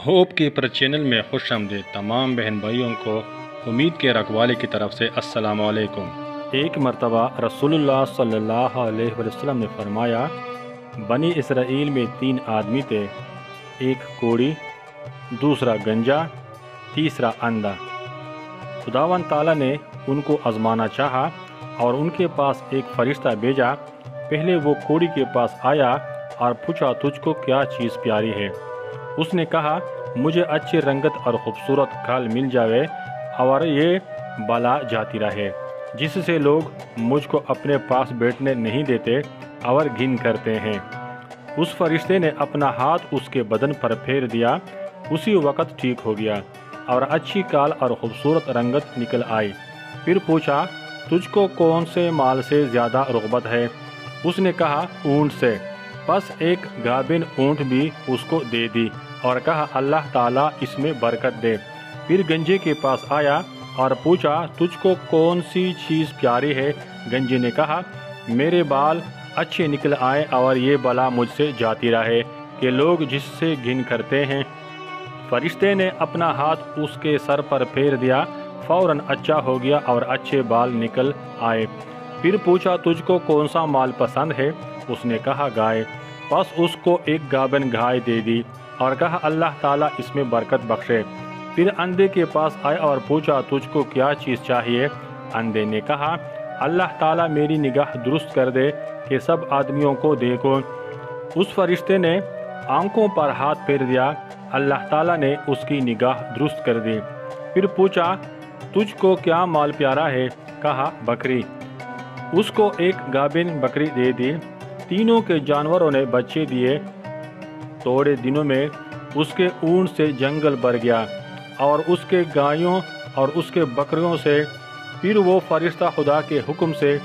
Hope keeper channel میں خوش آمدید تمام بہن بھائیوں کو امید کے رکھوالے کی طرف سے السلام علیکم۔ ایک مرتبہ رسول اللہ صلی اللہ علیہ وسلم نے فرمایا، بنی اسرائیل میں 3 آدمی تھے، ایک کوڑی، دوسرا گنجا، تیسرا اندھا۔ خداوند تعالیٰ نے ان کو آزمانا چاہا اور ان کے پاس ایک فرشتہ بھیجا۔ پہلے وہ کوڑی کے پاس آیا اور پوچھا، تجھ کو کیا چیز پیاری ہے؟ اس نے کہا، مجھے اچھی رنگت اور خوبصورت کھال مل جاوے اور یہ بلا جاتی رہے، جس سے لوگ مجھ کو اپنے پاس بیٹھنے نہیں دیتے اور گھن کرتے ہیں۔ اس فرشتے نے اپنا ہاتھ اس کے بدن پر پھیر دیا، اسی وقت ٹھیک ہو گیا اور اچھی کھال اور خوبصورت رنگت نکل آئی۔ پھر پوچھا، تجھ کو کون سے مال سے زیادہ رغبت ہے؟ اس نے کہا، اونٹ سے۔ پس ایک گابن اونٹ بھی اس کو دے دی اور کہا، اللہ تعالیٰ اس میں برکت دے۔ پھر گنجے کے پاس آیا اور پوچھا، تجھ کو کون سی چیز پیاری ہے؟ گنجے نے کہا، میرے بال اچھے نکل آئے اور یہ بلا مجھ سے جاتی رہے کہ لوگ جس سے گھن کرتے ہیں۔ فرشتے نے اپنا ہاتھ اس کے سر پر پھیر دیا، فوراً اچھا ہو گیا اور اچھے بال نکل آئے۔ پھر پوچھا، تجھ کو کون سا مال پسند ہے؟ اس نے کہا، گائے۔ پس اس کو ایک گابن گائے دے دی اور کہا، اللہ تعالیٰ اس میں برکت بخشے۔ پھر اندھے کے پاس آئے اور پوچھا، تجھ کو کیا چیز چاہیے؟ اندھے نے کہا، اللہ تعالیٰ میری نگاہ درست کر دے کہ سب آدمیوں کو دیکھوں۔ اس فرشتے نے آنکھوں پر ہاتھ پھیر دیا، اللہ تعالیٰ نے اس کی نگاہ درست کر دی۔ پھر پوچھا، تجھ کو کیا مال پیارا ہے؟ کہا، بکری۔ اس کو ایک گابن بکری دے دی۔ تینوں کے جانوروں نے بچے دیے۔ تھوڑے دنوں میں اس کے اونٹ سے جنگل بھر گیا اور اس کے گایوں اور اس کے بکریوں سے۔ پھر وہ فرشتہ خدا کے حکم سے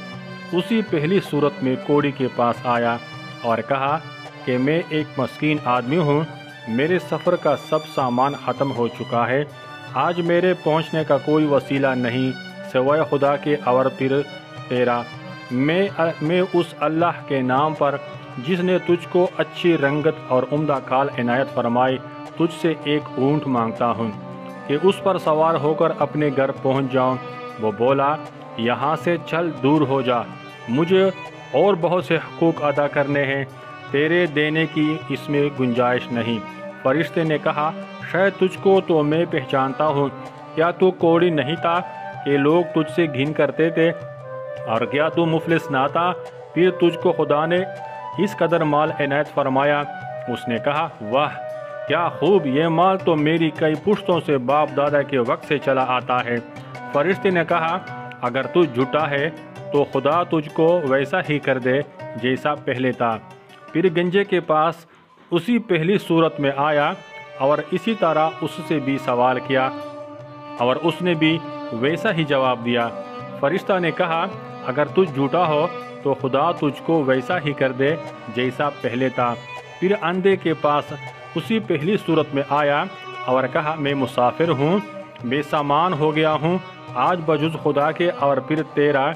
اسی پہلی صورت میں کوڑی کے پاس آیا اور کہا کہ میں ایک مسکین آدمی ہوں، میرے سفر کا سب سامان ختم ہو چکا ہے، آج میرے پہنچنے کا کوئی وسیلہ نہیں سوائے خدا کے اور پھر تیرا۔ میں اس اللہ کے نام پر جس نے تجھ کو اچھی رنگت اور عمدہ کھال عنایت فرمائی، تجھ سے ایک اونٹ مانگتا ہوں کہ اس پر سوار ہو کر اپنے گھر پہنچ جاؤں۔ وہ بولا، یہاں سے چل دور ہو جا، مجھے اور بہت سے حقوق ادا کرنے ہیں، تیرے دینے کی اس میں گنجائش نہیں۔ فرشتے نے کہا، شاید تجھ کو تو میں پہچانتا ہوں، کیا تو کوڑی نہیں تھا کہ لوگ تجھ سے گھن کرتے تھے؟ اور کیا تو مفلس نہ تھا؟ پھر تجھ کو خدا نے اس قدر مال عنایت فرمایا۔ اس نے کہا، واہ کیا خوب، یہ مال تو میری کئی پشتوں سے باپ دادا کے وقت سے چلا آتا ہے۔ فرشتے نے کہا، اگر تو جھوٹا ہے تو خدا تجھ کو ویسا ہی کر دے جیسا پہلے تھا۔ پھر گنجے کے پاس اسی پہلی صورت میں آیا اور اسی طرح اس سے بھی سوال کیا اور اس نے بھی ویسا ہی جواب دیا۔ فرشتہ نے کہا، اگر تجھ جھوٹا ہو تو خدا تجھ کو ویسا ہی کر دے جیسا پہلے تھا۔ پھر اندھے کے پاس اسی پہلی صورت میں آیا اور کہا، میں مسافر ہوں، بے سامان ہو گیا ہوں، آج بجز خدا کے اور پھر تیرا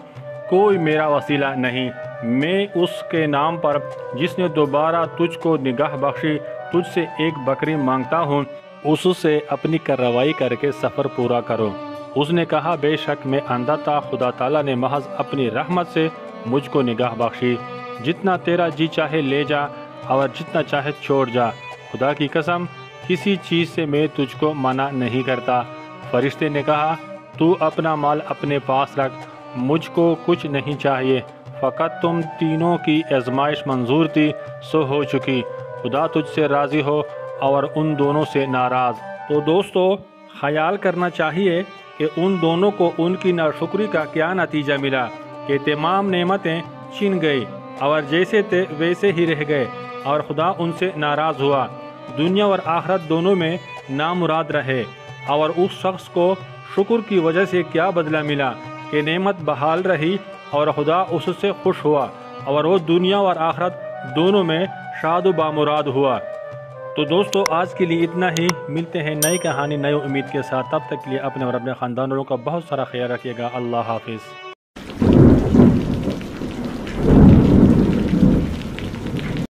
کوئی میرا وسیلہ نہیں۔ میں اس کے نام پر جس نے دوبارہ تجھ کو نگاہ بخشی، تجھ سے ایک بکری مانگتا ہوں، اس سے اپنی کارروائی کر کے سفر پورا کرو۔ اس نے کہا، بے شک میں اندھا تھا، خدا تعالیٰ نے محض اپنی رحمت سے مجھ کو نگاہ بخشی۔ جتنا تیرا جی چاہے لے جا اور جتنا چاہے چھوڑ جا، خدا کی قسم کسی چیز سے میں تجھ کو منع نہیں کرتا۔ فرشتے نے کہا، تو اپنا مال اپنے پاس رکھ، مجھ کو کچھ نہیں چاہیے، فقط تم تینوں کی آزمائش منظور تھی سو ہو چکی، خدا تجھ سے راضی ہو اور ان دونوں سے ناراض۔ تو دوستو، خیال کرنا چاہیے کہ ان دونوں کو ان کی ناشکری کا کیا نتیجہ ملا کہ تمام نعمتیں چھن گئی اور جیسے تھے ویسے ہی رہ گئے اور خدا ان سے ناراض ہوا، دنیا اور آخرت دونوں میں نامراد رہے۔ اور اس شخص کو شکر کی وجہ سے کیا بدلہ ملا کہ نعمت بحال رہی اور خدا اس سے خوش ہوا اور وہ دنیا اور آخرت دونوں میں شاد و بامراد ہوا۔ تو دوستو، آج کے لیے اتنا ہی، ملتے ہیں نئی کہانی نئی امید کے ساتھ، تب تک کے لیے اپنے اور اپنے خاندانوں کا بہت سارا خیال رکھیے گا۔ اللہ حافظ۔